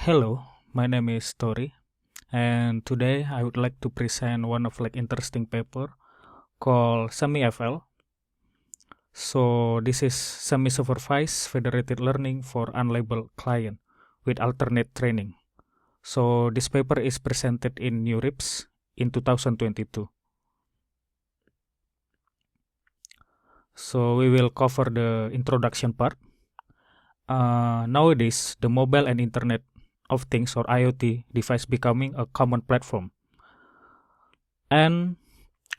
Hello, my name is Tori, and today I would like to present one of interesting paper called SemiFL. So this is semi-supervised federated learning for unlabeled client with alternate training. So this paper is presented in NeurIPS in 2022. So we will cover the introduction part. Nowadays, the mobile and Internet of Things or IoT device becoming a common platform. And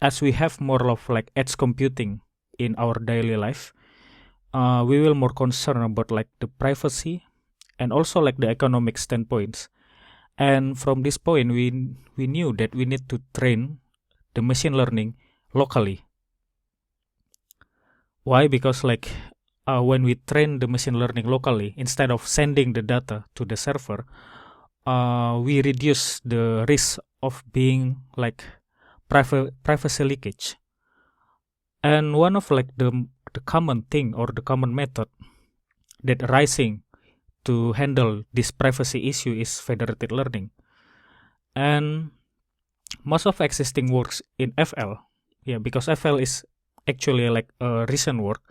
as we have more of edge computing in our daily life, we will more concerned about the privacy and also the economic standpoints. And from this point, we knew that we need to train the machine learning locally. Why? Because when we train the machine learning locally, instead of sending the data to the server, we reduce the risk of being privacy leakage. And one of the common thing or the common method that rising to handle this privacy issue is federated learning. And most of existing works in FL, because FL is actually a recent work,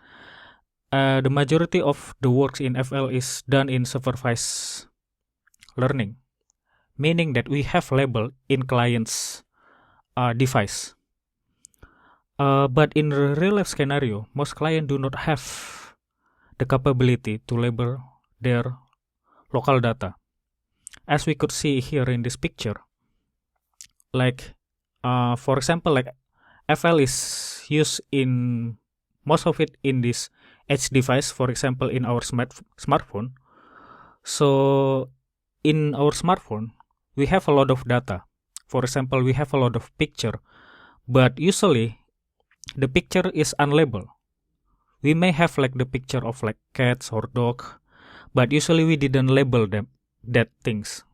the majority of the works in FL is done in supervised learning, meaning that we have label in client's device. But in the real life scenario, most clients do not have the capability to label their local data. As we could see here in this picture, for example, FL is used in most of it in this edge device, for example, in our smartphone. So in our smartphone, we have a lot of data. For example, we have a lot of picture, but usually the picture is unlabeled. We may have the picture of cats or dog, but usually we didn't label that things.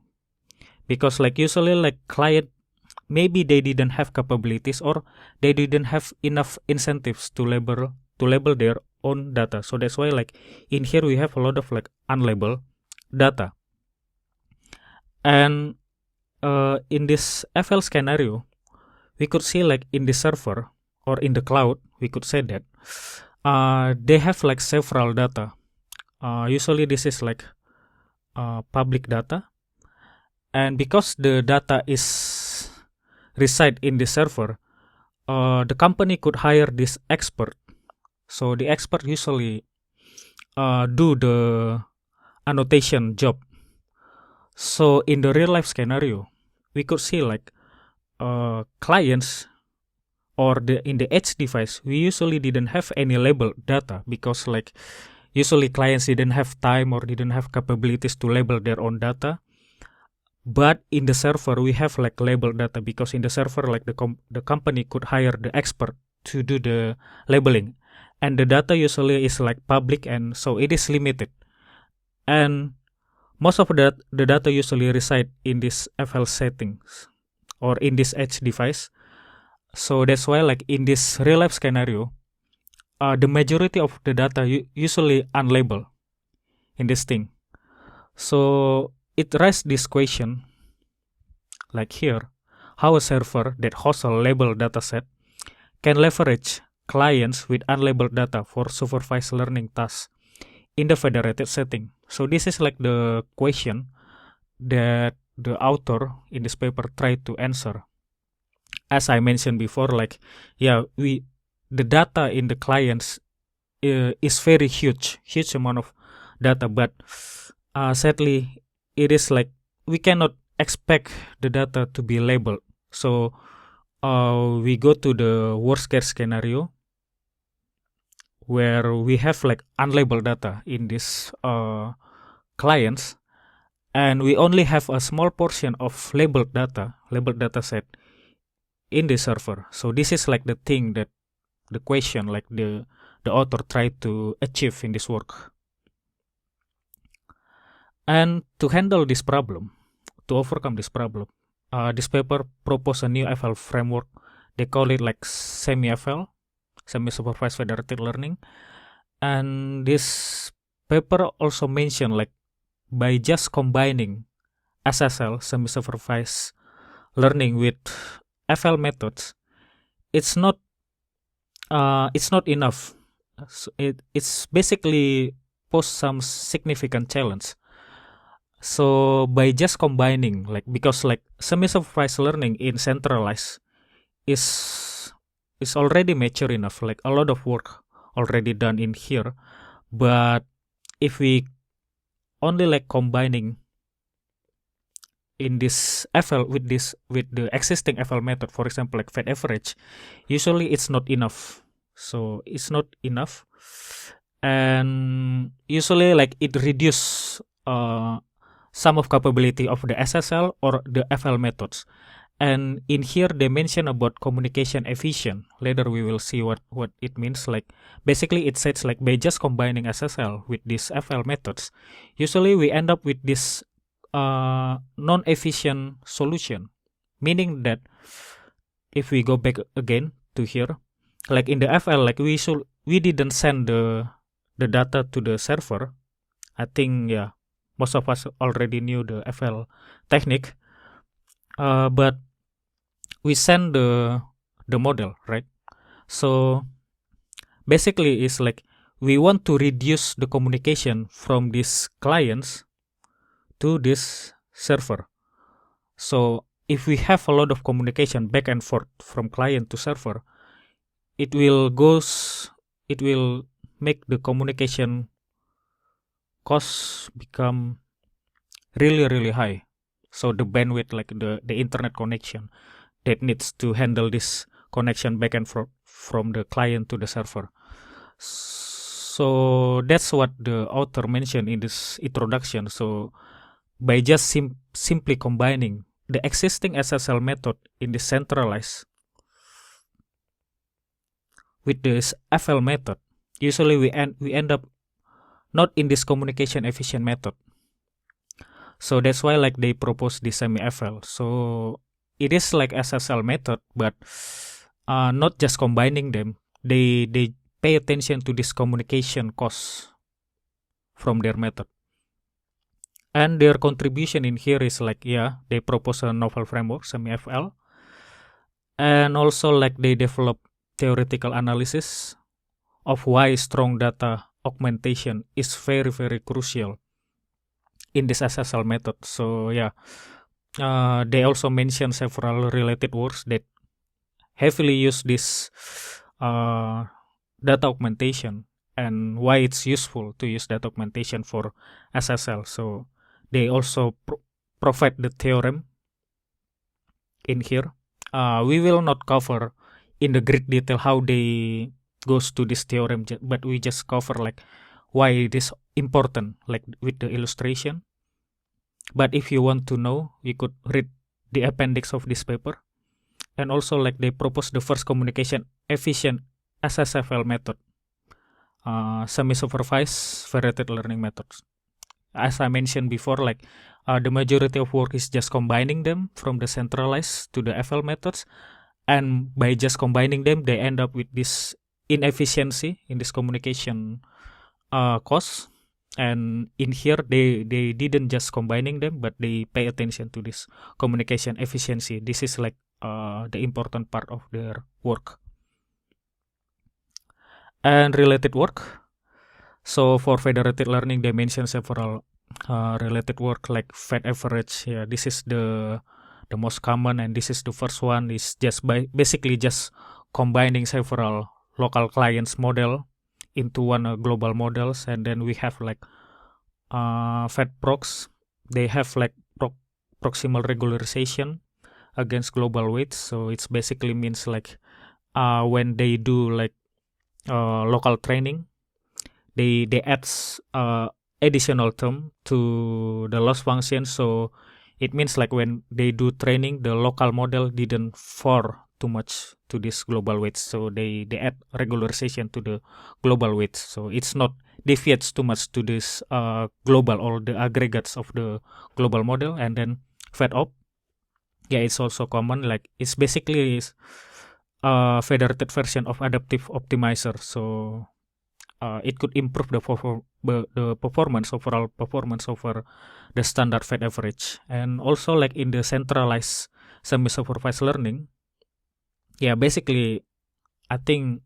Because usually client, maybe they didn't have capabilities or they didn't have enough incentives to label their own data. So that's why in here we have a lot of unlabeled data. And in this FL scenario, we could see in the server or in the cloud, we could say that they have several data. Usually this is public data, and because the data is reside in the server, the company could hire this expert. So the expert usually do the annotation job. So in the real life scenario, we could see clients or in the edge device, we usually didn't have any label data because usually clients didn't have time or didn't have capabilities to label their own data. But in the server, we have labeled data because in the server, the company could hire the expert to do the labeling, and the data usually is public, and so it is limited. And most of the data usually reside in this FL settings or in this edge device. So that's why in this real life scenario, the majority of the data usually unlabeled in this thing. So it raises this question, here, how a server that hosts a labeled dataset can leverage clients with unlabeled data for supervised learning tasks in the federated setting. So this is the question that the author in this paper tried to answer. As I mentioned before, the data in the clients is very huge amount of data, but sadly, it is we cannot expect the data to be labeled. So we go to the worst case scenario where we have unlabeled data in this clients, and we only have a small portion of labeled data set in the server. So this is the thing that the question the author tried to achieve in this work. And to handle this problem, to overcome this problem, this paper proposed a new FL framework. They call it semi-FL, semi-supervised federated learning. And this paper also mentioned by just combining SSL, semi-supervised learning with FL methods, it's not enough. So it's basically pose some significant challenge. So by just combining, like, because like semi-supervised learning in centralized is already mature enough, like a lot of work already done in here. But if we only like combining in this FL with the existing FL method, for example, like fed average, usually it's not enough. So it's not enough, and usually like it reduce some of capability of the SSL or the FL methods. And in here they mention about communication efficient. Later we will see what it means. Like basically it says like by just combining SSL with these FL methods, usually we end up with this non-efficient solution. Meaning that if we go back again to here, like in the FL, like we didn't send the data to the server. I think most of us already knew the FL technique, but we send the model, right? So basically it's like we want to reduce the communication from these clients to this server. So if we have a lot of communication back and forth from client to server, it will make the communication costs become really, really high. So the bandwidth, like the internet connection that needs to handle this connection back and forth from the client to the server. So that's what the author mentioned in this introduction. So by just simply combining the existing SSL method in the centralized with this FL method, usually we end up not in this communication efficient method. So that's why like they propose the semi-FL. So it is like SSL method, but not just combining them. They pay attention to this communication costs from their method. And their contribution in here is like, they propose a novel framework, semi-FL. And also like they develop theoretical analysis of why strong data augmentation is very, very crucial in this SSL method. So they also mention several related works that heavily use this data augmentation and why it's useful to use data augmentation for SSL. So they also provide the theorem in here. We will not cover in the great detail how they goes to this theorem, but we just cover like why it is important, like with the illustration. But if you want to know, you could read the appendix of this paper. And also like they propose the first communication efficient SSFL method, semi-supervised federated learning methods. As I mentioned before, like the majority of work is just combining them from the centralized to the FL methods, and by just combining them, they end up with this inefficiency in this communication costs. And in here, they didn't just combining them, but they pay attention to this communication efficiency. This is like the important part of their work. And related work. So for federated learning, they mention several related work like fed average. Yeah, this is the most common, and this is the first one. Is just basically just combining several local clients model into one global models, and then we have like FedProx. They have like proximal regularization against global weights. So it's basically means like when they do like local training, they add additional term to the loss function. So it means like when they do training, the local model didn't fall too much to this global weights. So they add regularization to the global weights. So it's not deviates too much to this global or the aggregates of the global model. And then FedOp, it's also common. Like it's basically is federated version of adaptive optimizer. So it could improve the performance, overall performance over the standard fed average. And also like in the centralized semi-supervised learning, basically I think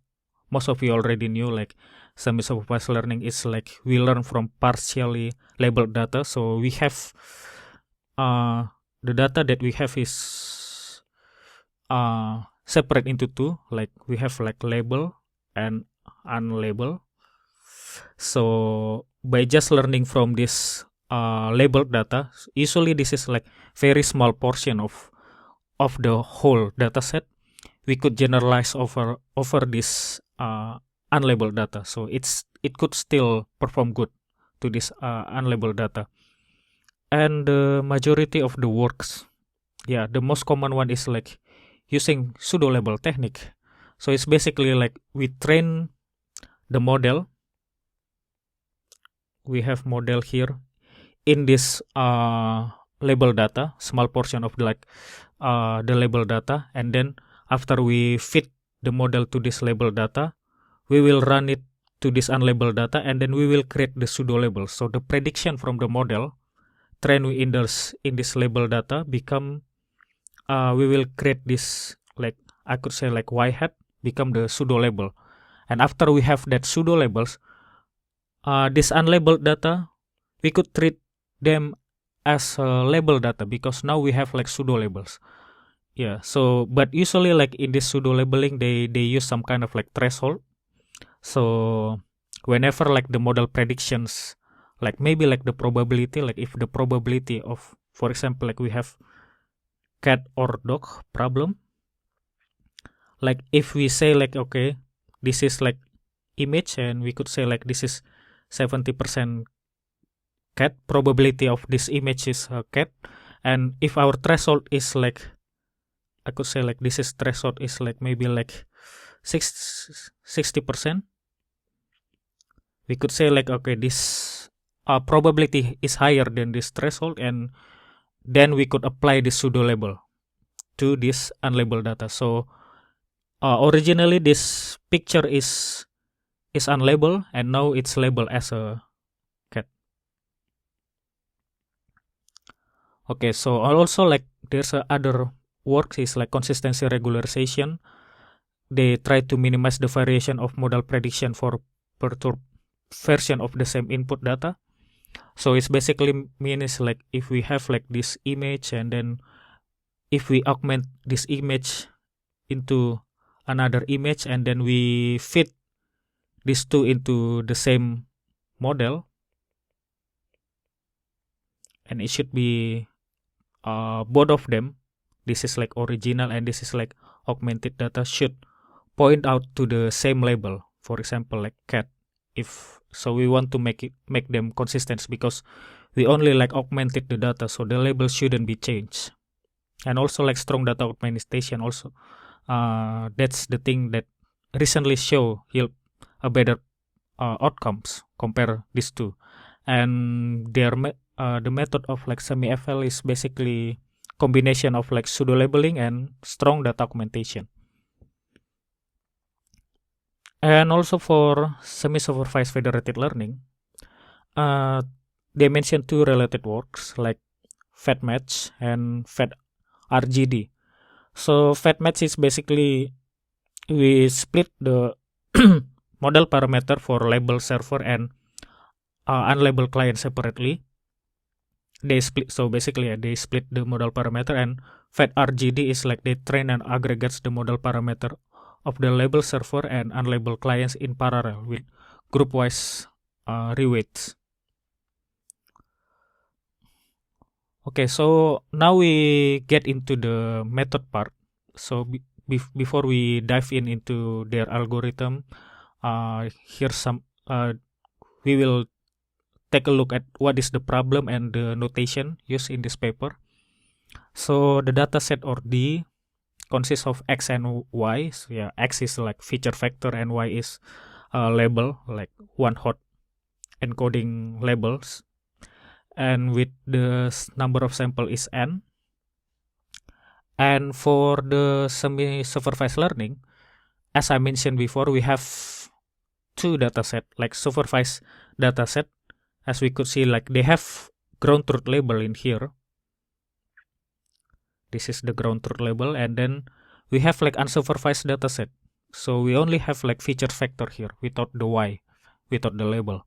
most of you already knew like semi-supervised learning is like we learn from partially labeled data. So we have the data that we have is separate into two, like we have like label and unlabeled. So by just learning from this labeled data, usually this is like very small portion of the whole data set. We could generalize over this unlabeled data, so it could still perform good to this unlabeled data. And the majority of the works, the most common one is like using pseudo label technique. So it's basically like we train the model. We have model here in this label data, small portion of the label data, and then after we fit the model to this label data, we will run it to this unlabeled data, and then we will create the pseudo label. So the prediction from the model trained in this label data become we will create this, like I could say like y hat become the pseudo label. And after we have that pseudo labels, this unlabeled data, we could treat them as label data because now we have like pseudo labels. So but usually like in this pseudo labeling, they use some kind of like threshold. So whenever like the model predictions, like maybe like the probability, like if the probability of, for example, like we have cat or dog problem, like if we say like, okay, this is like image, and we could say like this is 70% cat, probability of this image is cat, and if our threshold is like, I could say like this is threshold is like maybe like 60%, we could say like, okay, this probability is higher than this threshold, and then we could apply the pseudo label to this unlabeled data. So originally this picture is unlabeled, and now it's labeled as a cat. Okay, so also like there's other works is like consistency regularization. They try to minimize the variation of model prediction for perturbed version of the same input data. So it's basically means like if we have like this image, and then if we augment this image into another image, and then we fit these two into the same model, and it should be both of them, this is like original and this is like augmented data, should point out to the same label, for example like cat. If so, we want to make them consistent because we only like augmented the data, so the label shouldn't be changed. And also like strong data augmentation also, that's the thing that recently yield a better outcomes compare these two. And the method of like semi-FL is basically combination of like pseudo labeling and strong data augmentation. And also for semi-supervised federated learning, they mentioned two related works like FedMatch and FedRGD. So FedMatch is basically we split the model parameter for label server and unlabeled client separately. They split, so basically they split the model parameter, and FedRGD is like they train and aggregates the model parameter of the label server and unlabeled clients in parallel with group-wise reweights. Okay, so now we get into the method part. So before we dive into their algorithm, here's some we will take a look at what is the problem and the notation used in this paper. So the dataset or D consists of X and Y. So X is like feature vector and Y is label, like one hot encoding labels. And with the number of sample is N. And for the semi-supervised learning, as I mentioned before, we have two dataset, like supervised dataset. As we could see, like they have ground truth label in here. This is the ground truth label, and then we have like unsupervised dataset. So we only have like feature vector here without the Y, without the label.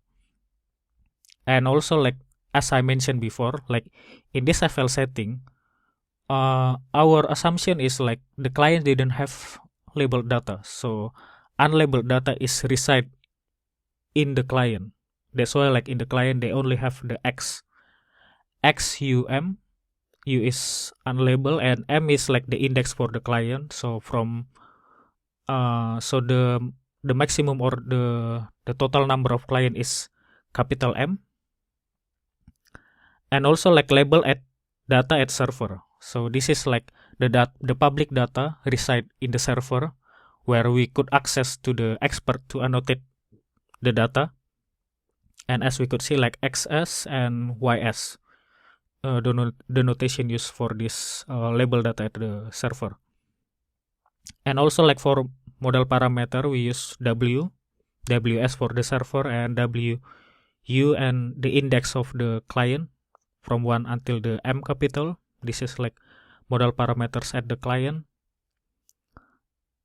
And also, like as I mentioned before, like in this FL setting, our assumption is like the client didn't have labeled data, so unlabeled data is reside in the client. That's why like in the client they only have the XUM. U is unlabeled and M is like the index for the client. So from so the maximum or the total number of client is capital M. And also like label at data at server. So this is like the public data reside in the server where we could access to the expert to annotate the data. And as we could see, like XS and YS, the notation used for this label data at the server. And also like for model parameter, we use WS for the server, and WU and the index of the client from 1 until the M capital. This is like model parameters at the client.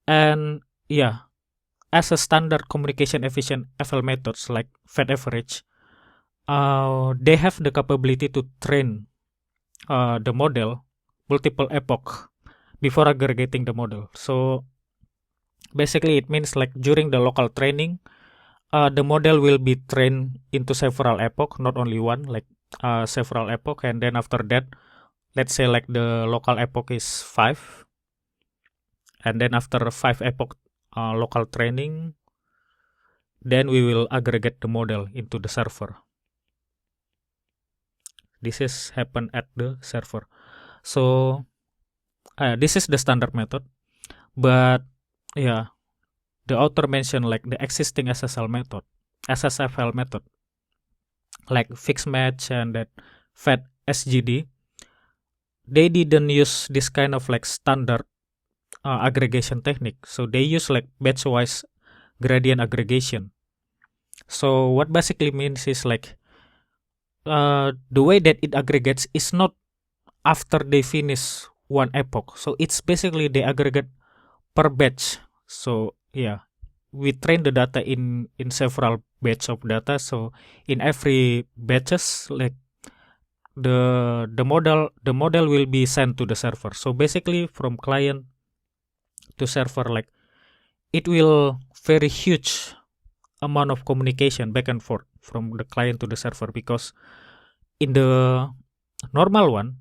And yeah, as a standard communication efficient FL methods like fat average, they have the capability to train the model multiple epoch before aggregating the model. So basically it means like during the local training, the model will be trained into several epoch, not only one, like several epoch. And then after that, let's say like the local epoch is 5, and then after 5 epoch local training, then we will aggregate the model into the server. This is happen at the server. So this is the standard method, but yeah, the author mentioned like the existing SSFL method, like fixed match and that fat SGD. They didn't use this kind of like standard aggregation technique. So they use like batch-wise gradient aggregation. So what basically means is like the way that it aggregates is not after they finish one epoch. So it's basically they aggregate per batch. So yeah, we train the data in several batch of data. So in every batches, like the model will be sent to the server. So basically from client to server, like it will very huge amount of communication back and forth from the client to the server, because in the normal one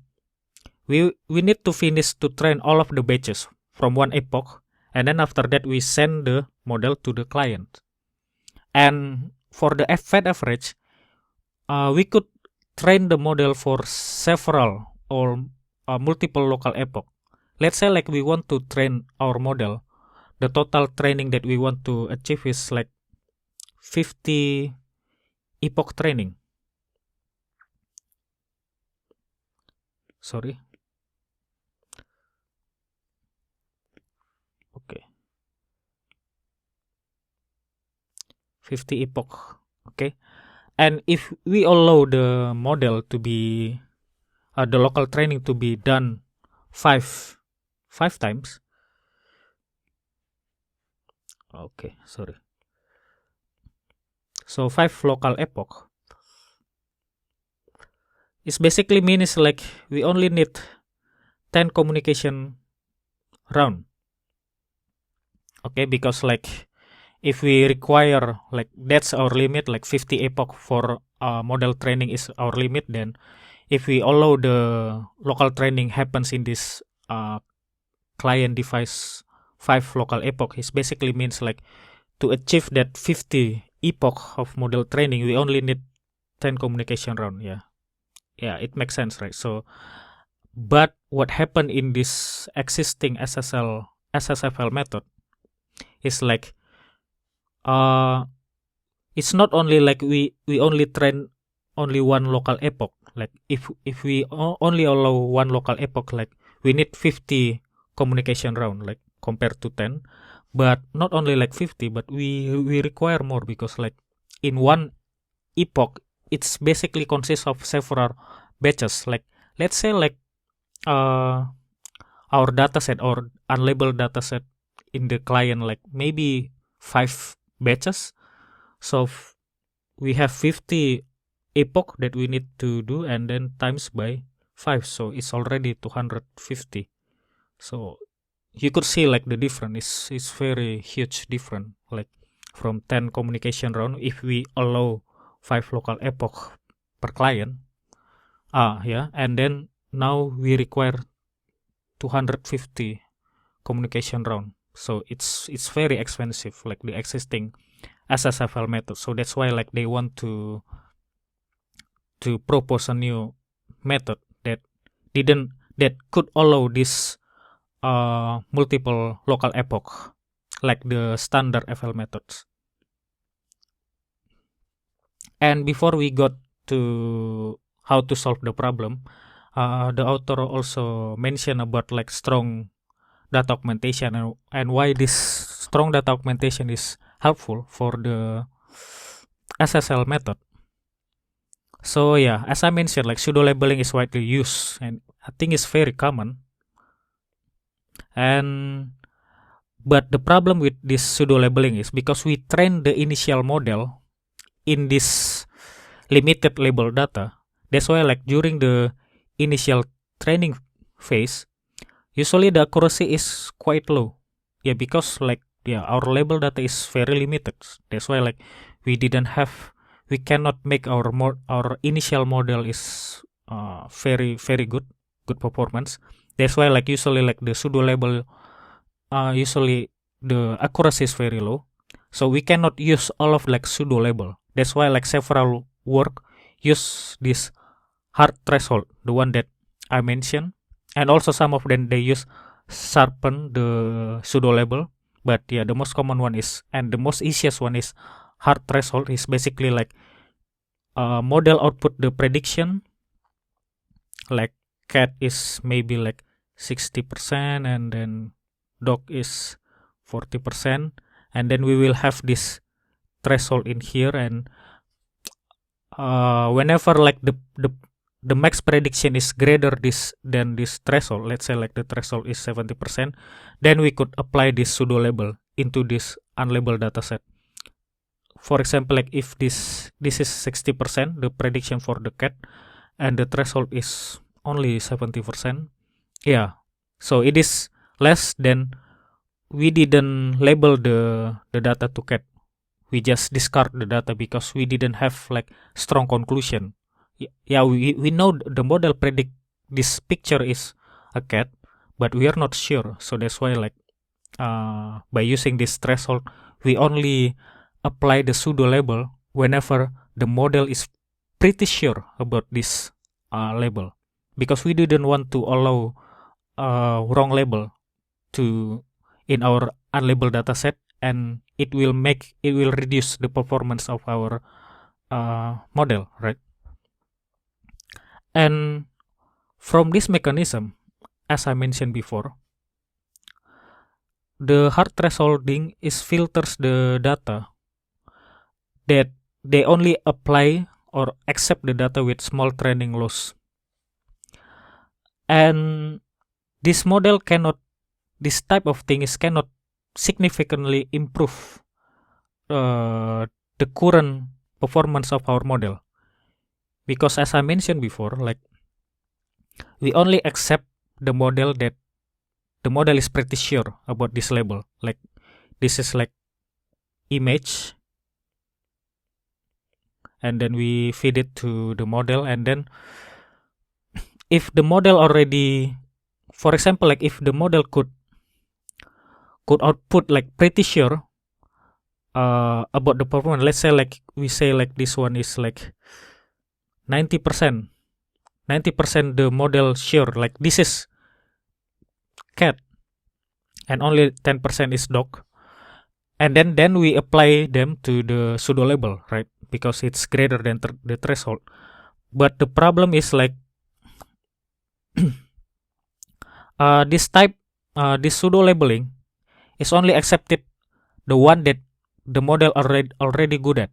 we need to finish to train all of the batches from one epoch, and then after that we send the model to the client. And for the fat average, we could train the model for several or multiple local epoch. Let's say like we want to train our model, the total training that we want to achieve is like 50 epoch training. Sorry. Okay. 50 epoch. Okay. And if we allow the model to be, the local training to be done five times. Okay, sorry. So 5 local epoch. It basically means like we only need 10 communication round. Okay, because like if we require, like that's our limit, like 50 epoch for model training is our limit, then if we allow the local training happens in this client device 5 local epoch, it basically means like to achieve that 50 epoch of model training, we only need 10 communication round. Yeah, it makes sense, right? So, but what happened in this existing SSFL method is like, it's not only like we only train only one local epoch. Like if we only allow one local epoch, like we need 50 communication round, like compared to 10. but not only like 50, but we require more, because like in one epoch it's basically consists of several batches. Like let's say like uh our dataset or unlabeled dataset in the client, like maybe 5 batches. So we have 50 epoch that we need to do, and then times by 5, so it's already 250. So you could see like the difference is very huge different, like from 10 communication round if we allow 5 local epoch per client. Yeah, and then now we require 250 communication round, so it's very expensive, like the existing SSFL method. So that's why like they want to propose a new method that could allow this multiple local epoch like the standard FL methods. And before we got to how to solve the problem, the author also mentioned about like strong data augmentation, and why this strong data augmentation is helpful for the SSL method. So yeah, as I mentioned, like pseudo labeling is widely used, and I think it's very common. And but the problem with this pseudo labeling is because we train the initial model in this limited label data. That's why like during the initial training phase, usually the accuracy is quite low. Yeah, because like our label data is very limited. That's why like we cannot make our initial model is very good performance. That's why like usually like the pseudo label usually the accuracy is very low, so we cannot use all of like pseudo label. That's why like several work use this hard threshold, the one that I mentioned, and also some of them they use sharpen the pseudo label. But yeah, the most common one is, and the most easiest one is, hard threshold. Is basically like model output the prediction, like cat is maybe like 60%, and then dog is 40%, and then we will have this threshold in here. And whenever like the max prediction is greater than this threshold, let's say like the threshold is 70%, then we could apply this pseudo label into this unlabeled dataset. For example, like if this is 60% the prediction for the cat, and the threshold is only 70%, yeah, so it is less than, we didn't label the data to cat, we just discard the data because we didn't have like strong conclusion. Yeah, we know the model predict this picture is a cat, but we are not sure. So that's why like by using this threshold, we only apply the pseudo label whenever the model is pretty sure about this label, because we didn't want to allow wrong label to in our unlabeled dataset, and it will reduce the performance of our model, right? And from this mechanism, as I mentioned before, the hard thresholding is filters the data that they only apply or accept the data with small training loss. And this model this type of things cannot significantly improve the current performance of our model, because as I mentioned before, like we only accept the model that the model is pretty sure about this label. Like this is like image, and then we feed it to the model, and then if the model already, for example, like if the model could output like pretty sure about the performance, let's say like we say like this one is like 90% the model sure like this is cat, and only 10% is dog, and then we apply them to the pseudo label, right? Because it's greater than the threshold. But the problem is like this pseudo labeling is only accepted the one that the model already good at,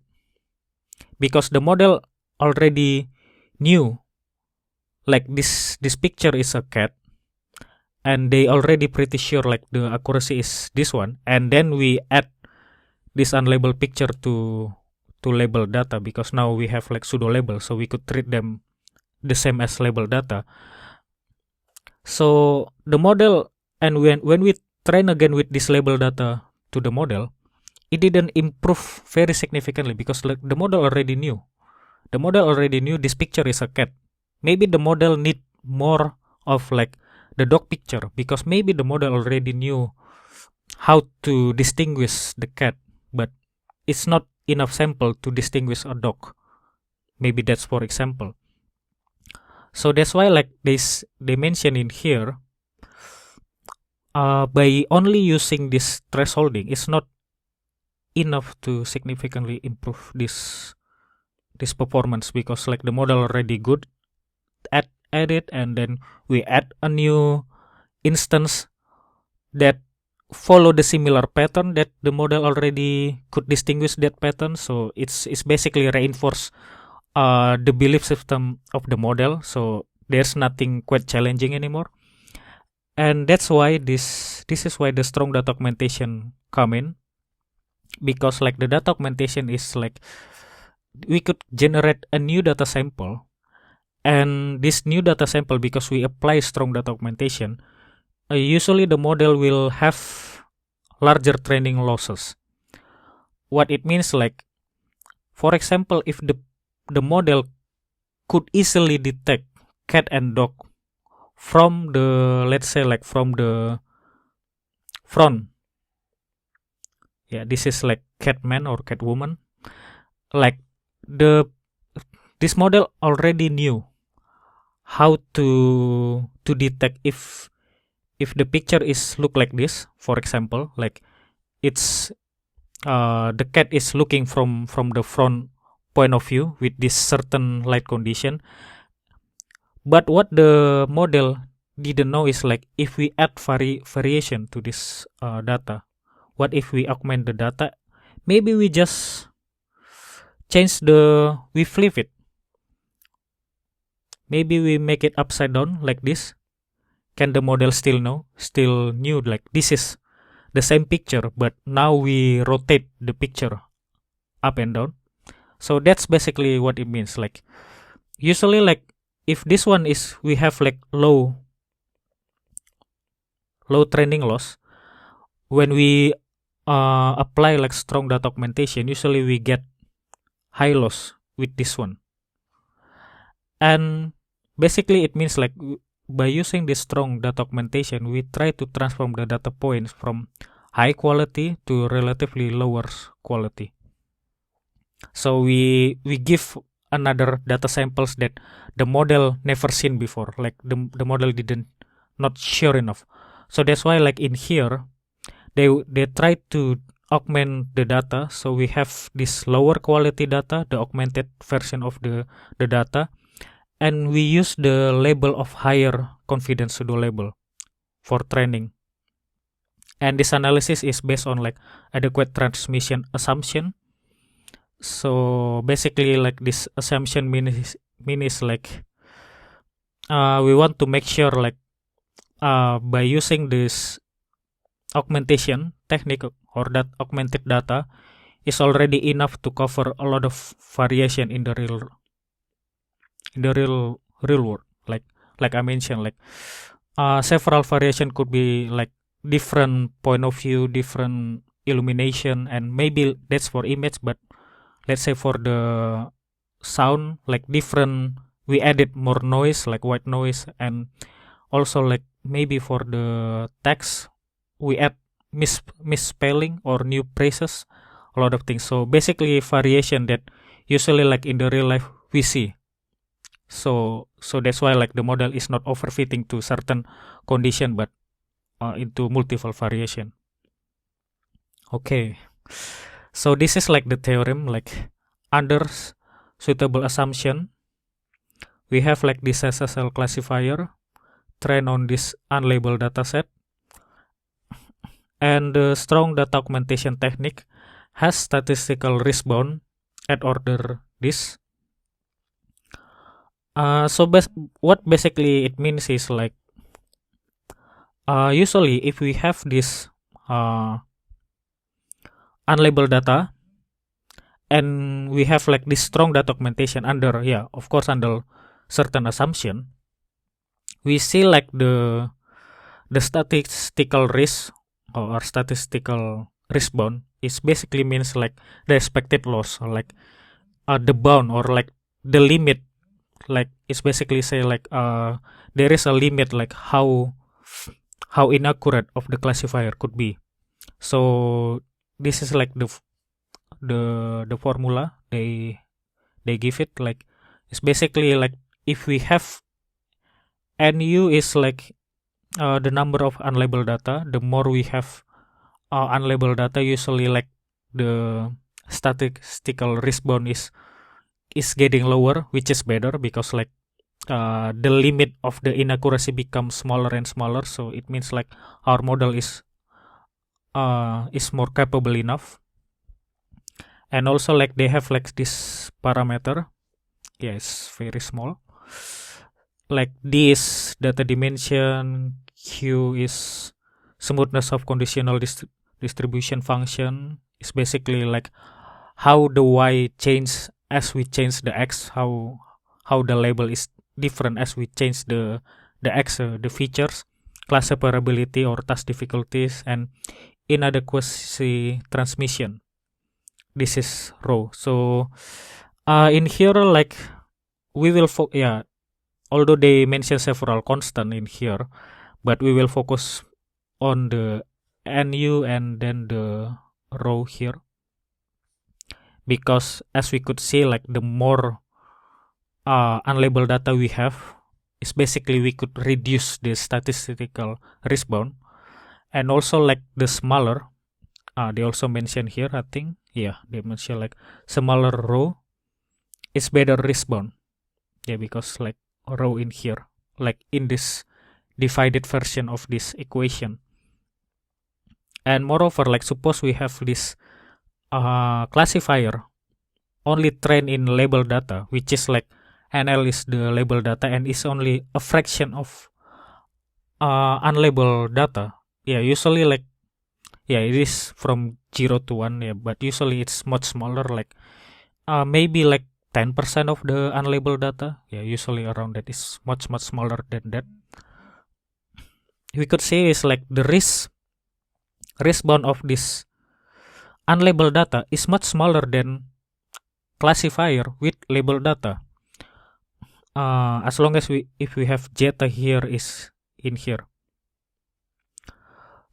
because the model already knew like this picture is a cat, and they already pretty sure like the accuracy is this one, and then we add this unlabeled picture to label data, because now we have like pseudo label, so we could treat them the same as label data. So the model, and when we train again with this label data to the model, it didn't improve very significantly, because like the model already knew this picture is a cat. Maybe the model need more of like the dog picture, because maybe the model already knew how to distinguish the cat, but it's not enough sample to distinguish a dog. Maybe that's for example. So that's why like they mention in here, by only using this thresholding, it's not enough to significantly improve this performance, because like the model already good at it, and then we add a new instance that follow the similar pattern that the model already could distinguish that pattern. So it's basically reinforce the belief system of the model, so there's nothing quite challenging anymore. And that's why this is why the strong data augmentation come in, because like the data augmentation is like we could generate a new data sample, and this new data sample, because we apply strong data augmentation, usually the model will have larger training losses. What it means, like for example, if the model could easily detect cat and dog from the, let's say like from the front, this is like cat man or cat woman, like this model already knew how to detect if the picture is look like this. For example, like it's the cat is looking from the front point of view with this certain light condition. But what the model didn't know is like if we add variation to this data, what if we augment the data, maybe we just we flip it, maybe we make it upside down like this, can the model still knew like this is the same picture, but now we rotate the picture up and down? So that's basically what it means. Like usually like if this one is we have like low training loss, when we apply like strong data augmentation, usually we get high loss with this one. And basically it means like by using this strong data augmentation, we try to transform the data points from high quality to relatively lower quality. So we give another data samples that the model never seen before, like the model didn't not sure enough. So that's why like in here they try to augment the data, so we have this lower quality data, the augmented version of the data, and we use the label of higher confidence pseudo label for training. And this analysis is based on like adequate transmission assumption. So basically like this assumption means like we want to make sure like by using this augmentation technique or that augmented data is already enough to cover a lot of variation in the real world. Like I mentioned, like several variation could be like different point of view, different illumination, and maybe that's for image, but let's say for the sound, like different, we added more noise like white noise, and also like maybe for the text we add misspelling or new phrases, a lot of things. So basically variation that usually like in the real life we see. So that's why like the model is not overfitting to certain condition, but into multiple variation. Okay, so this is like the theorem, like under suitable assumption we have like this SSL classifier trained on this unlabeled dataset, And the strong data augmentation technique has statistical response at order this. What basically it means is like usually if we have this unlabeled data and we have like this strong data augmentation under of course under certain assumption, we see like the statistical risk or statistical response is basically means like the expected loss, or like the bound, or like the limit, like it's basically say like there is a limit like how inaccurate of the classifier could be. So this is like the formula they give it, like it's basically like if we have NU is like the number of unlabeled data, the more we have unlabeled data, usually like the statistical response is getting lower, which is better because like the limit of the inaccuracy becomes smaller and smaller. So it means like our model is more capable enough. And also like they have like this parameter, it's very small, like this data dimension, Q is smoothness of conditional distribution function, is basically like how the Y change as we change the X, how the label is different as we change the X, the features, class separability or task difficulties, and inadequacy transmission. This is rho. So in here like we will although they mention several constant in here, but we will focus on the NU and then the rho here, because as we could see like the more unlabeled data we have, is basically we could reduce the statistical response. And also like the smaller, they also mention here, I think, they mention like smaller rho is better response, because like rho in here, like in this divided version of this equation. And moreover, like suppose we have this classifier only trained in label data, which is like NL is the label data and is only a fraction of unlabeled data. Usually like it is from 0 to 1, but usually it's much smaller, like maybe like 10% of the unlabeled data. Usually around that is much smaller than that. We could say is like the response of this unlabeled data is much smaller than classifier with labeled data. As long as if we have zeta here is in here.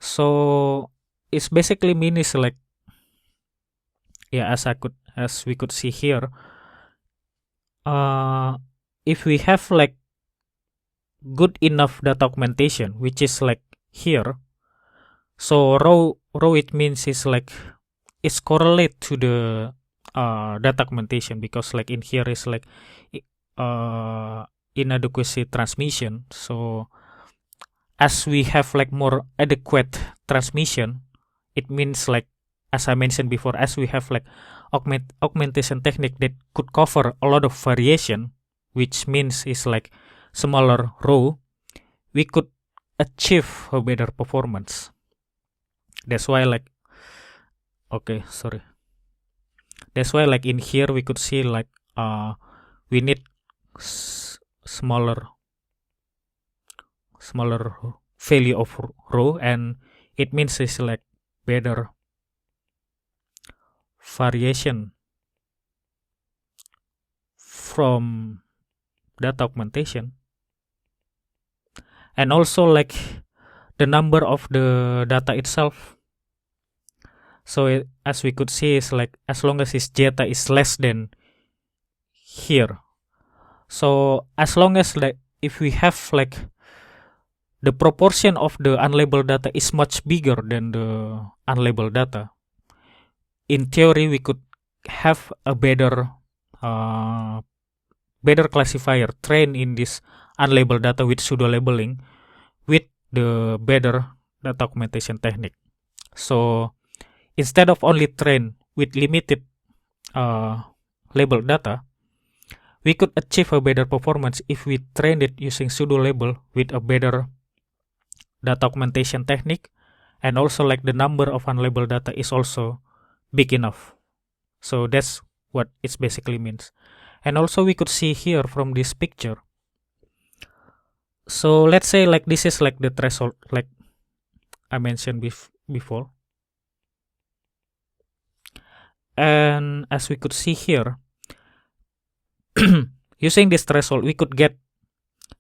So it's basically means like as we could see here, if we have like good enough data augmentation, which is like here, so rho it means is like it's correlate to the data augmentation, because like in here is like inadequacy transmission. So as we have like more adequate transmission, it means like, as I mentioned before, as we have like augmentation technique that could cover a lot of variation, which means is like smaller rho, we could achieve a better performance. That's why like that's why like in here we could see like we need smaller value of rho, and it means it's like better variation from data augmentation. And also like the number of the data itself. So as we could see is like as long as its zeta is less than here, so as long as like if we have like the proportion of the unlabeled data is much bigger than the unlabeled data, in theory we could have a better classifier trained in this unlabeled data with pseudo labeling with the better data augmentation technique. So instead of only train with limited label data, we could achieve a better performance if we train it using pseudo label with a better data augmentation technique, and also like the number of unlabeled data is also big enough. So that's what it basically means. And also we could see here from this picture. So let's say like this is like the threshold, like I mentioned before. And as we could see here, using this threshold, we could get,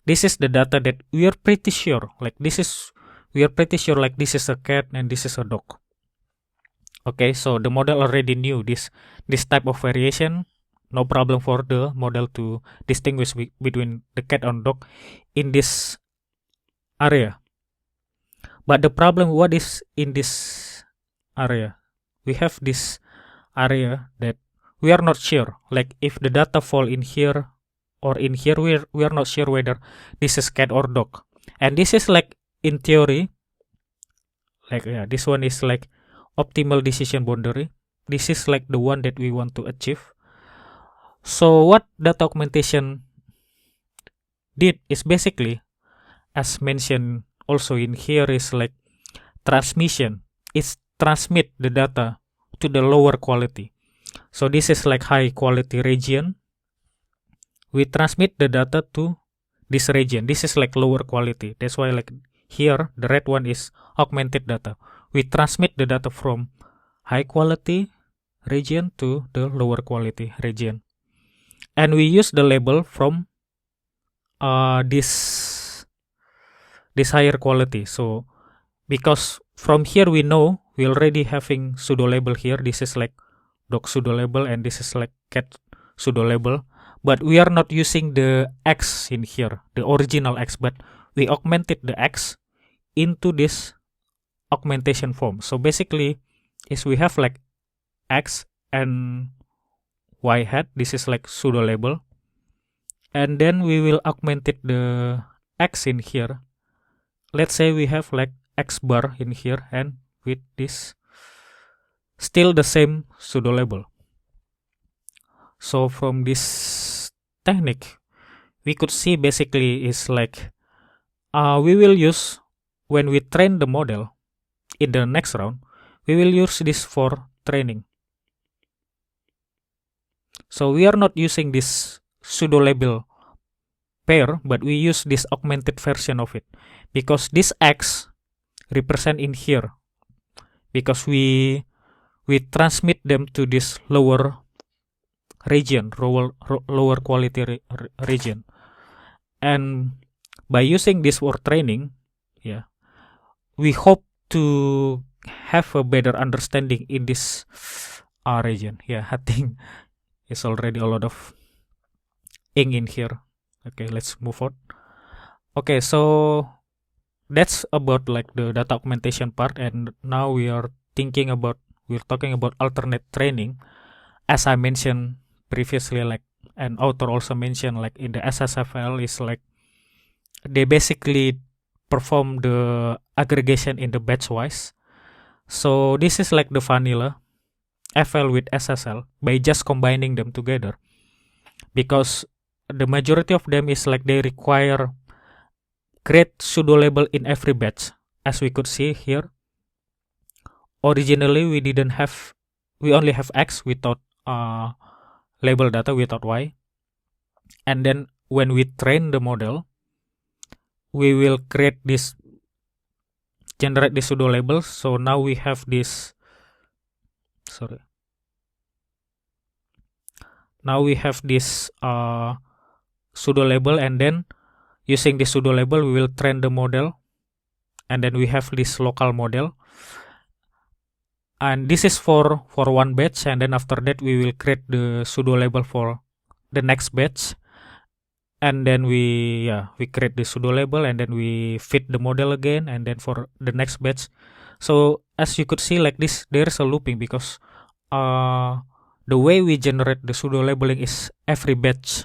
this is the data that we are pretty sure, like this is, we are pretty sure like this is a cat and this is a dog. Okay, so the model already knew this type of variation. No problem for the model to distinguish between the cat and dog in this area. But the problem, what is in this area? We have this area that we are not sure, like if the data fall in here or in here, we are not sure whether this is cat or dog. And this is like, in theory, like this one is like optimal decision boundary. This is like the one that we want to achieve. So what data augmentation did is basically, as mentioned also in here, is like transmission. It's transmit the data to the lower quality. So this is like high quality region. We transmit the data to this region. This is like lower quality. That's why like here the red one is augmented data. We transmit the data from high quality region to the lower quality region. And we use the label from this higher quality. So because from here we know we already having pseudo label here. This is like dog pseudo label and this is like cat pseudo label. But we are not using the X in here, the original X, but we augmented the X into this augmentation form. So basically is we have like X and Y hat. This is like pseudo label. And then we will augmented the X in here. Let's say we have like X bar in here and with this still the same pseudo label. So from this technique, we could see basically is like we will use, when we train the model in the next round, we will use this for training. So we are not using this pseudo label pair, but we use this augmented version of it, because this X represent in here, because we transmit them to this lower region, lower quality region. And by using this for training, we hope to have a better understanding in this region. I think it's already a lot of ink in here. Okay, let's move on. Okay, so that's about like the data augmentation part, and now we're talking about alternate training. As I mentioned previously, like an author also mentioned, like in the SSFL is like they basically perform the aggregation in the batch wise. So this is like the vanilla FL with SSL by just combining them together, because the majority of them is like they require create pseudo label in every batch. As we could see here, originally we only have X without label data, without Y. And then when we train the model, we will generate this pseudo labels. So now we have this, now we have this pseudo label, and then using this pseudo label we will train the model, and then we have this local model, and this is for one batch, and then after that we will create the pseudo label for the next batch, and then we create the pseudo label, and then we fit the model again, and then for the next batch. So as you could see like this, there is a looping, because the way we generate the pseudo labeling is every batch.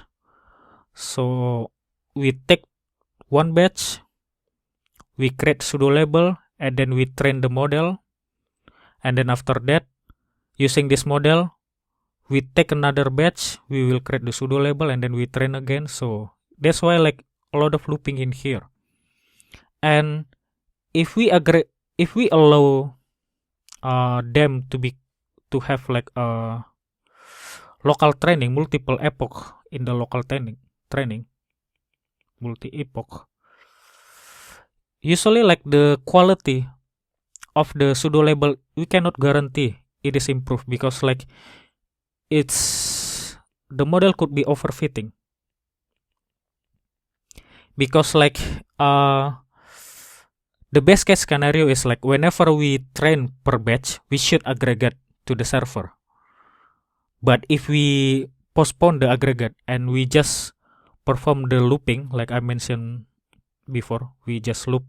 So we take one batch, we create pseudo label, and then we train the model, and then after that, using this model, we take another batch, we will create the pseudo label, and then we train again. So that's why like a lot of looping in here. And if we allow them to have like a local training, multiple epoch in the local training, multi-epoch, usually like the quality of the pseudo label, we cannot guarantee it is improved, because like the model could be overfitting, because like the best case scenario is like whenever we train per batch, we should aggregate to the server. But if we postpone the aggregate and we just perform the looping, like I mentioned before, we just loop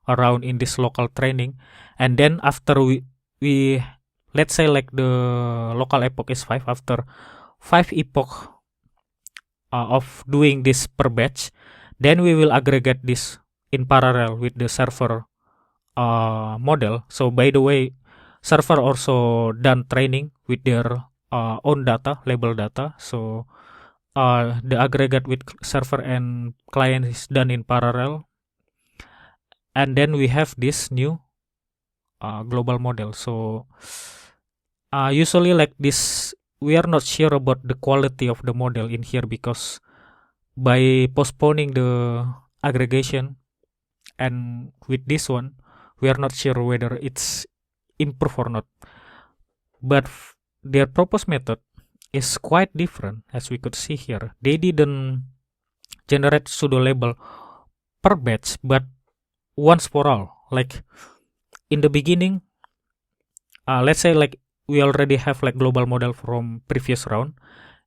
around in this local training, and then after we let's say like the local epoch is 5, after 5 epoch of doing this per batch, then we will aggregate this in parallel with the server model. So by the way, server also done training with their own data, label data. So the aggregate with server and client is done in parallel, and then we have this new global model. So usually like this, we are not sure about the quality of the model in here, because by postponing the aggregation, and with this one, we are not sure whether it's improved or not. But their proposed method is quite different, as we could see here. They didn't generate pseudo label per batch, but once for all. Like in the beginning, let's say like we already have like global model from previous round,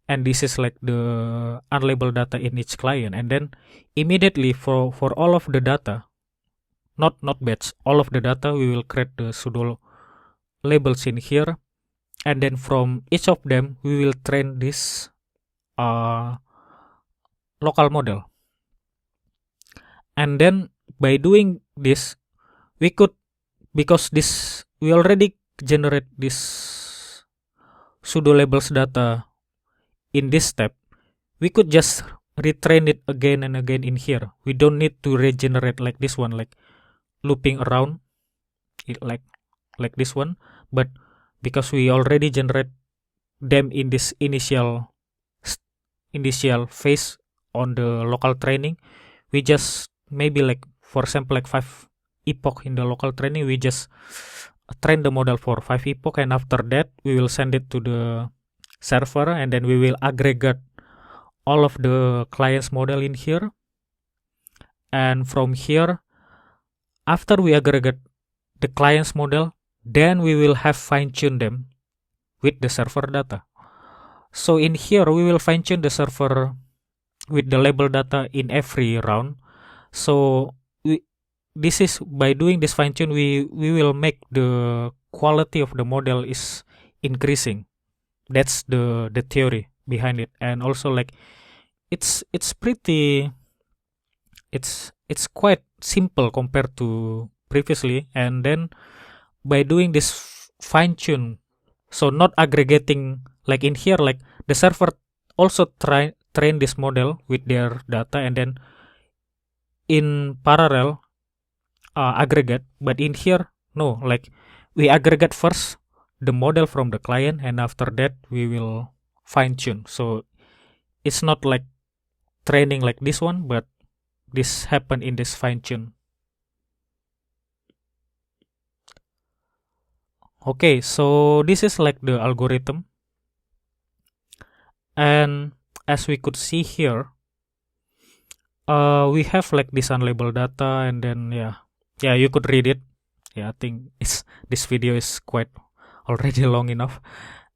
and this is like the unlabeled data in each client, and then immediately for all of the data, not batch, all of the data, we will create the pseudo labels in here, and then from each of them we will train this local model. And then by doing this, we could, because this we already generate this pseudo labels data in this step, we could just retrain it again and again in here. We don't need to regenerate like this one, like looping around it like this one. But because we already generate them in this initial phase on the local training, we just maybe like, for example, like 5 epoch in the local training, we just train the model for 5 epoch, and after that we will send it to the server, and then we will aggregate all of the client's model in here. And from here, after we aggregate the client's model, then we will have fine-tune them with the server data. So in here, we will fine-tune the server with the label data in every round. So this is, by doing this fine-tune, we will make the quality of the model is increasing. That's the theory behind it. And also like it's pretty, it's quite simple compared to previously. And then by doing this fine-tune, so not aggregating like in here, like the server also train this model with their data, and then in parallel aggregate. But in here, no, like we aggregate first the model from the client, and after that we will fine-tune. So it's not like training like this one, but this happen in this fine-tune. Okay, so this is like the algorithm, and as we could see here, we have like this unlabeled data, and then yeah, you could read it. I think this video is quite already long enough.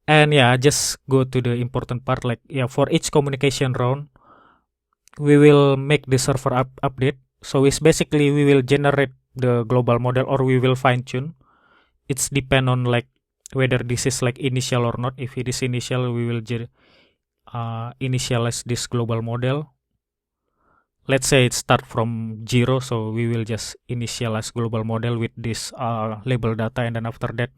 And just go to the important part. Like for each communication round, we will make the server update. So it's basically we will generate the global model, or we will fine-tune. It's depend on like whether this is like initial or not. If it is initial, we will initialize this global model. let's say it start from 0, so we will just initialize global model with this label data, and then after that,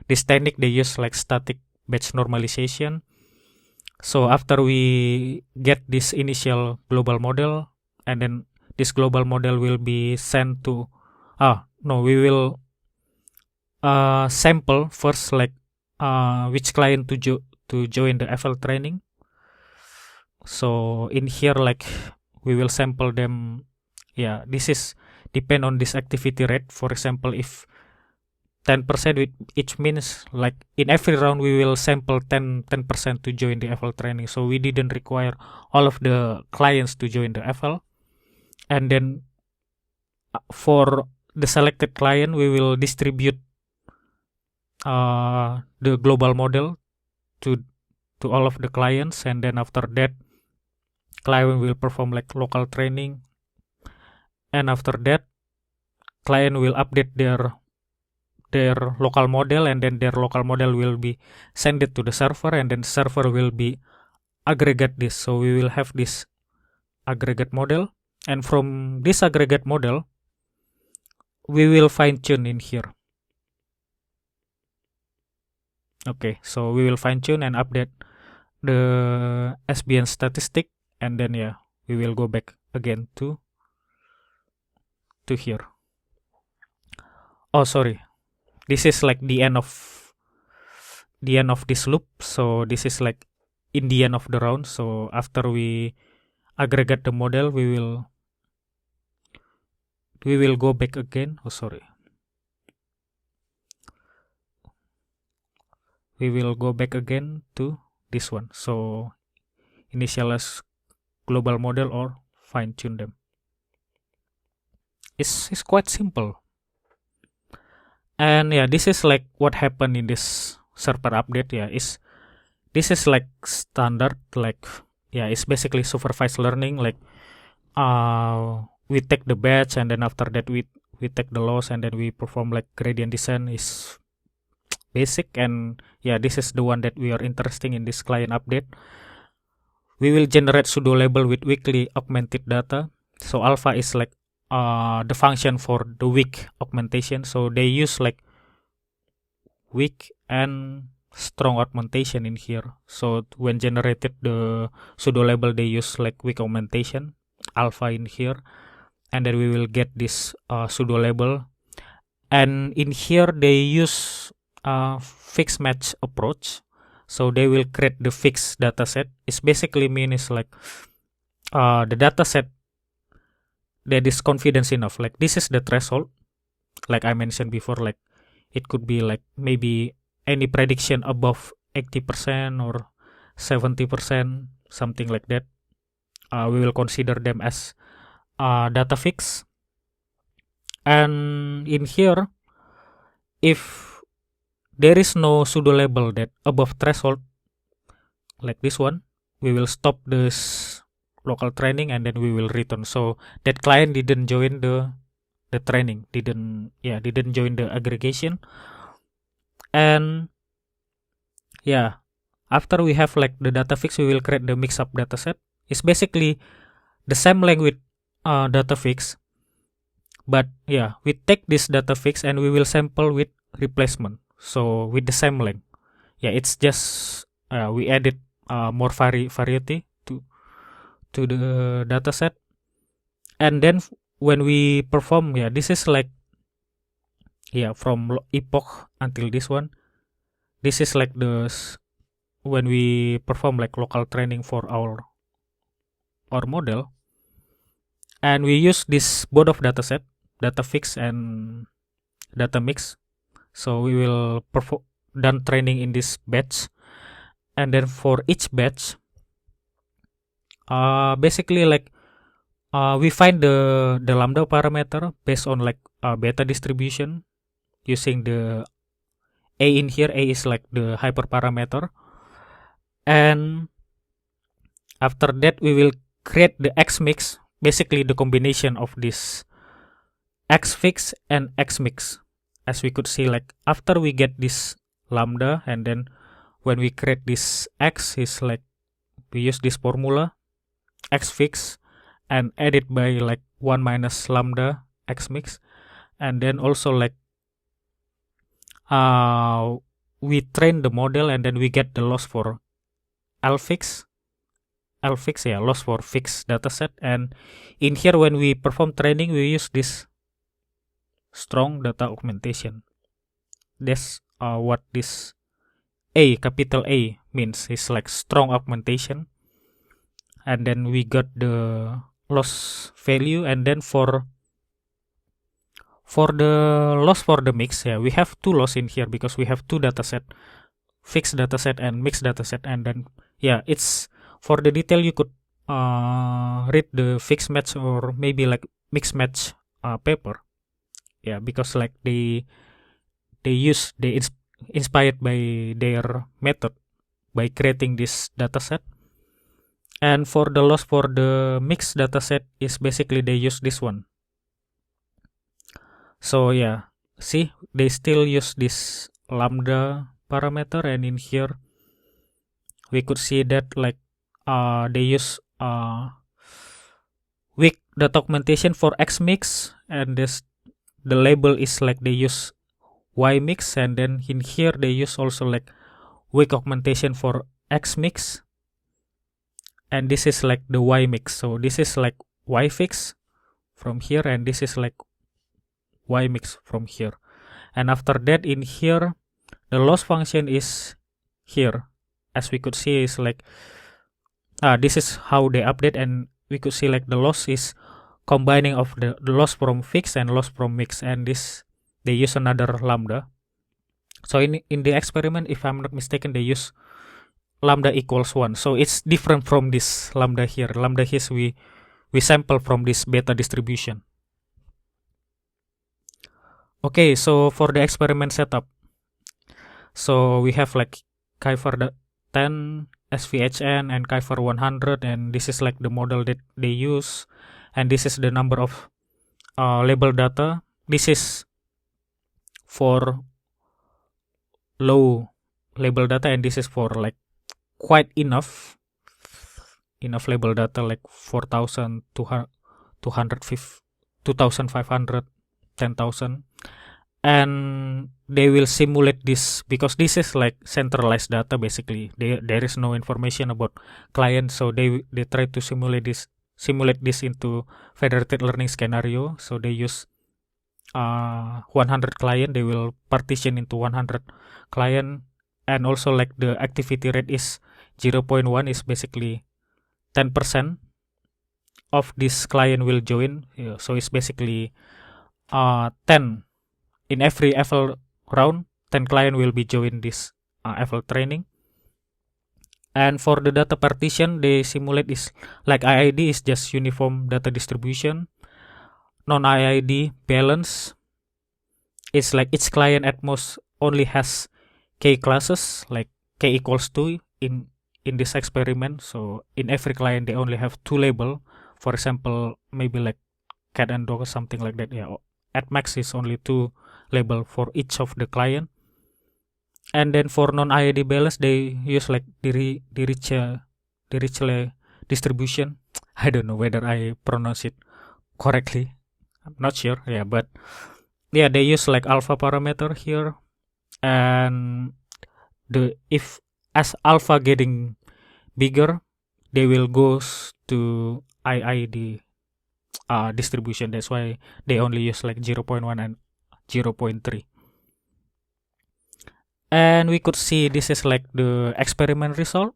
this technique they use like static batch normalization. So after we get this initial global model, and then this global model will be sent to we will sample first, like which client to join the FL training. So in here, like, we will sample them. This is depend on this activity rate. For example, if 10%, which means like in every round we will sample 10% to join the FL training. So we didn't require all of the clients to join the FL. And then for the selected client, we will distribute the global model to all of the clients, and then after that, client will perform like local training, and after that, client will update their local model, and then their local model will be sent it to the server, and then server will be aggregate this. So we will have this aggregate model, and from this aggregate model, we will fine tune in here. Okay, so we will fine tune and update the SBN statistic, and then we will go back again to here. Oh, sorry, this is like the end of this loop. So this is like in the end of the round. So after we aggregate the model, we will go back again. We will go back again to this one. So initialize global model or fine tune them. It's quite simple. And this is like what happened in this server update. This is like standard, like it's basically supervised learning. Like we take the batch, and then after that we take the loss, and then we perform like gradient descent. Is basic, and this is the one that we are interested in this client update. We will generate pseudo label with weekly augmented data. So alpha is like the function for the week augmentation. So they use like weak and strong augmentation in here. So when generated the pseudo label, they use like weak augmentation alpha in here, and then we will get this pseudo label. And in here they use fixed match approach. So they will create the fixed data set. It's basically means like the data set that is confidence enough. Like this is the threshold, like I mentioned before. Like it could be like maybe any prediction above 80% or 70%, something like that. We will consider them as data fix. And in here, if there is no pseudo label that above threshold, like this one, we will stop this local training, and then we will return. So that client didn't join the training, didn't join the aggregation. And after we have like the data fix, we will create the mix up data set. It's basically the same language data fix, but we take this data fix and we will sample with replacement. So with the same length, it's just we added more variety to the data set. And then when we perform, this is like from epoch until this one, this is like when we perform like local training for our model, and we use this both of data set, data fix and data mix. So we will done training in this batch, and then for each batch, basically like we find the lambda parameter based on like beta distribution using the A in here. A is like the hyperparameter, and after that we will create the X mix, basically the combination of this X fix and X mix. As we could see, like after we get this lambda, and then when we create this X, is like we use this formula X fix, and added by like 1 minus lambda x mix, and then also like we train the model and then we get the loss for lfix, loss for fixed dataset. And in here when we perform training, we use this strong data augmentation. That's what this capital A means. It's like strong augmentation, and then we got the loss value. And then for the loss for the mix, we have two loss in here because we have two dataset, fixed dataset and mixed dataset. And then it's for the detail you could read the fixed match or maybe like mixed match paper, because like they inspired by their method by creating this dataset. And for the loss for the mixed dataset is basically they use this one. So see, they still use this lambda parameter, and in here we could see that like they use weak data augmentation for X mix, and the label is like they use Y mix, and then in here they use also like weak augmentation for X mix, and this is like the Y mix. So this is like Y fix from here, and this is like Y mix from here. And after that in here the loss function is here, as we could see is like this is how they update, and we could see like the loss is combining of the loss from fixed and loss from mix, and this they use another lambda. So in the experiment, if I'm not mistaken, they use lambda equals 1. So it's different from this lambda here. Lambda here we sample from this beta distribution. Okay, so for the experiment setup, so we have like Kyver 10, SVHN, and Kyver 100, and this is like the model that they use, and this is the number of label data. This is for low label data, and this is for like quite enough label data, like 4,250, 2,500, 10,000. And they will simulate this because this is like centralized data. Basically there is no information about client, so they try to simulate this into federated learning scenario. So they use 100 client, they will partition into 100 client, and also like the activity rate is 0.1, is basically 10% of this client will join. So it's basically 10 in every FL round, 10 client will be join this FL training. And for the data partition, they simulate is like IID is just uniform data distribution. Non-IID balance is like each client at most only has K classes, like K equals 2 in this experiment. So in every client they only have 2 label. For example, maybe like cat and dog or something like that. At max is only 2 label for each of the client. And then for non-IID balance, they use like Dirichlet distribution. I don't know whether I pronounce it correctly. I'm not sure. But they use like alpha parameter here, and if as alpha getting bigger, they will goes to IID distribution. That's why they only use like 0.1 and 0.3. And we could see this is like the experiment result.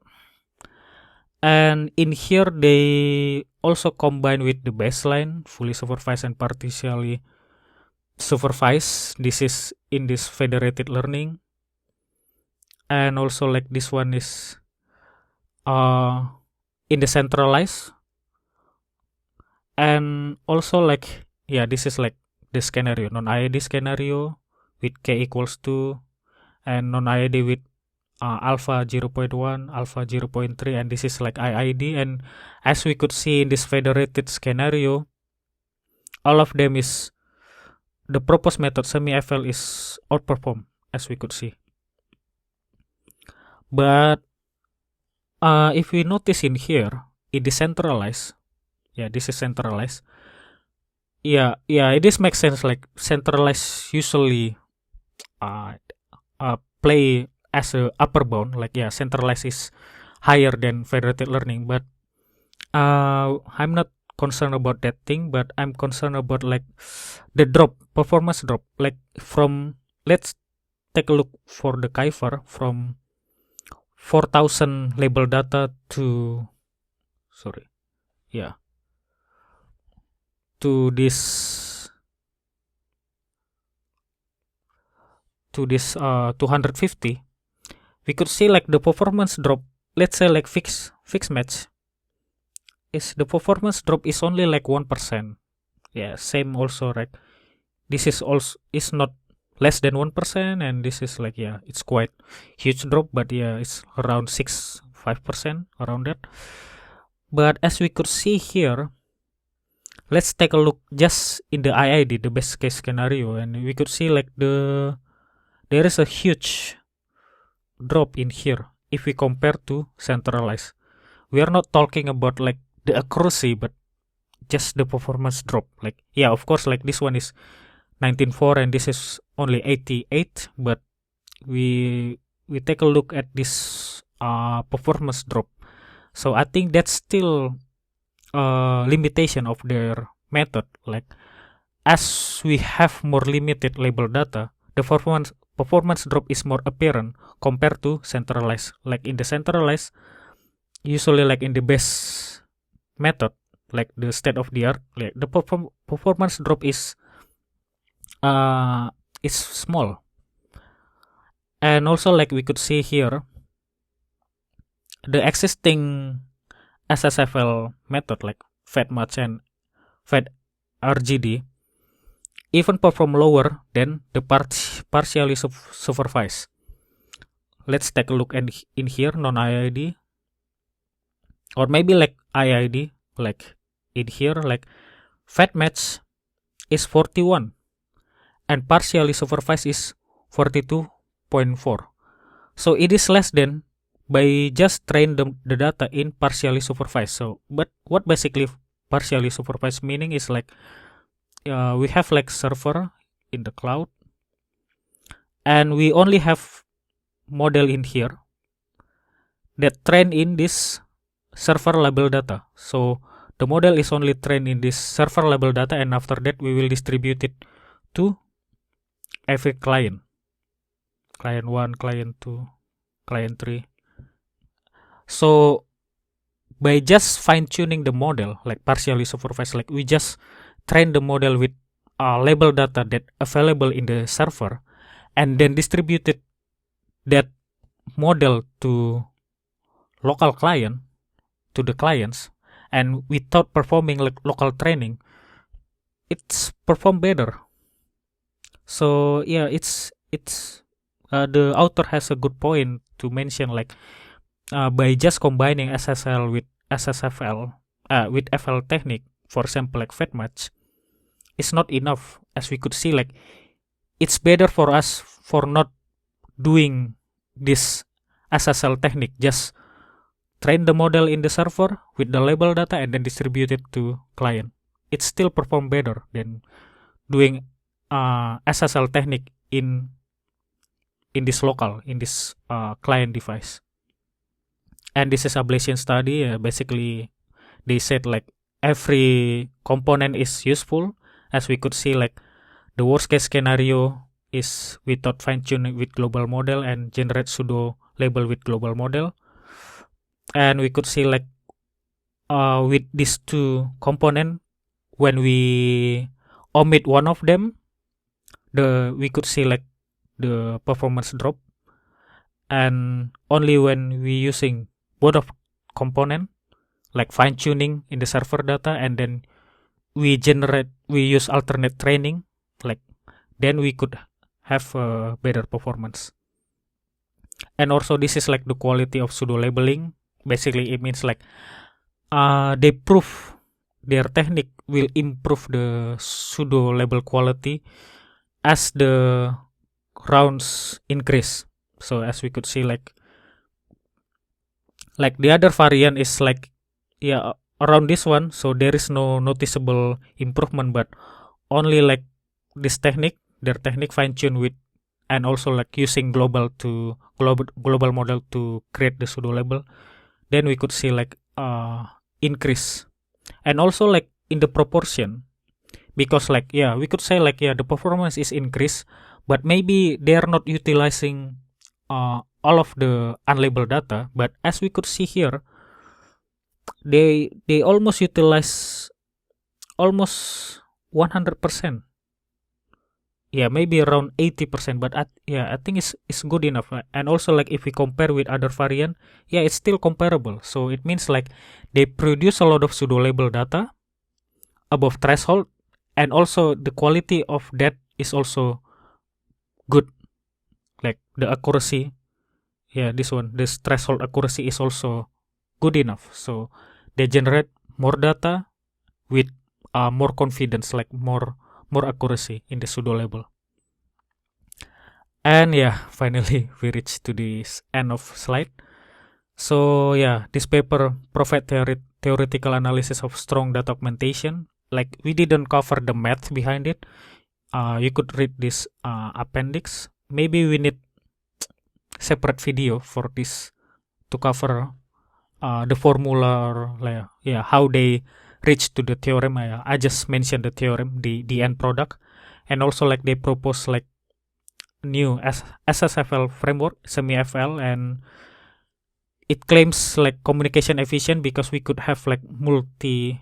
And in here they also combine with the baseline, fully supervised and partially supervised. This is in this federated learning. And also like this one is in the centralized. And also like this is like the scenario, non-IID scenario with K equals 2, and non-IID with alpha 0.1, alpha 0.3, and this is like IID. And as we could see in this federated scenario, all of them is the proposed method semi-FL is outperformed, as we could see. But if we notice in here, in decentralized, Yeah, this is centralized. Yeah, it is makes sense. Like centralized usually uh, play as a upper bound. Like yeah, centralized is higher than federated learning, but I'm not concerned about that thing. But I'm concerned about like the performance drop. Like from let's take a look for the Kyver from 4,000 label data to sorry, yeah, to this 250, we could see like the performance drop. Let's say like fix match is the performance drop is only like 1%. Yeah, same also, right? This is also is not less than 1%, and this is like yeah, it's quite huge drop, but yeah, it's around 5% around that. But as we could see here, let's take a look just in the IID, the best case scenario, and we could see like there is a huge drop in here if we compare to centralized. We are not talking about like the accuracy, but just the performance drop. Like yeah, of course, like this one is 19.4 and this is only 88, but we take a look at this performance drop. So I think that's still a limitation of their method. Like as we have more limited label data, the performance drop is more apparent compared to centralized. Like in the centralized, usually like in the best method, like the state of the art, like the performance drop is small. And also like we could see here, the existing SSFL method like FedMatch and FedRGD even perform lower than the partially supervised. Let's take a look in here, non-IID, or maybe like IID, like in here, like FedMatch is 41 and partially supervised is 42.4. So it is less than by just train the data in partially supervised. So but what basically partially supervised meaning is like we have like server in the cloud and we only have model in here that train in this server level data. So the model is only trained in this server level data, and after that we will distribute it to every client 1, client 2, client 3. So by just fine tuning the model like partially supervised, like we just train the model with label data that available in the server and then distributed that model to local client, to the clients, and without performing like local training, it's perform better. So yeah, it's the author has a good point to mention like by just combining SSL with SSFL with FL technique, for example like FedMatch, it's not enough. As we could see, like it's better for us for not doing this SSL technique, just train the model in the server with the label data and then distribute it to client. It still perform better than doing SSL technique in this local, in this client device. And this is ablation study. Basically, they said like every component is useful. As we could see, like the worst case scenario is without fine tuning with global model and generate pseudo label with global model. And we could see like with these two component, when we omit one of them, we could see like the performance drop. And only when we using both of component, like fine tuning in the server data, and then we use alternate training, like then we could have a better performance. And also this is like the quality of pseudo labeling. Basically it means like they prove their technique will improve the pseudo label quality as the rounds increase. So as we could see, like the other variant is like around this one, so there is no noticeable improvement, but only like this technique, their technique fine tuned with, and also like using global model to create the pseudo label, then we could see like increase, and also like in the proportion, because like yeah, we could say like yeah, the performance is increased, but maybe they are not utilizing all of the unlabeled data, but as we could see here, they almost utilize almost 100%. Yeah, maybe around 80%, but yeah, I think it's good enough. And also like if we compare with other variant, yeah, it's still comparable. So it means like they produce a lot of pseudo label data above threshold, and also the quality of that is also good, like the accuracy. Yeah, this threshold accuracy is also good enough. So they generate more data with more confidence, like more accuracy in the pseudo label. And yeah, finally we reach to this end of slide. So yeah, this paper provide theoretical analysis of strong data augmentation. Like we didn't cover the math behind it. You could read this appendix. Maybe we need separate video for this to cover the formula, or like, yeah, how they reach to the theorem. I just mentioned the theorem, the end product, and also like they propose like new SSFL framework, SemiFL, and it claims like communication efficient because we could have like multi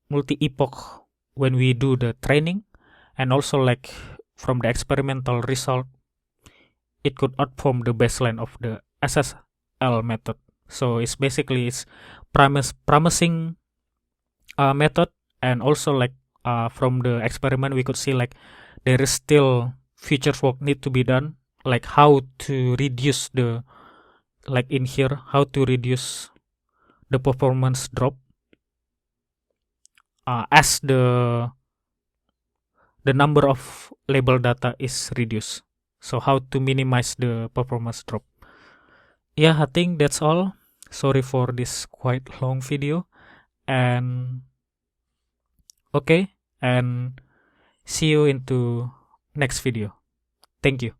epoch when we do the training, and also like from the experimental result, it could outperform the baseline of the SSL method. So it's basically it's promising method, and also like from the experiment we could see like there is still future work need to be done, like how to reduce the, like in here, how to reduce the performance drop as the number of label data is reduced. So how to minimize the performance drop. Yeah, I think that's all. Sorry for this quite long video, and okay, and see you into next video. Thank you.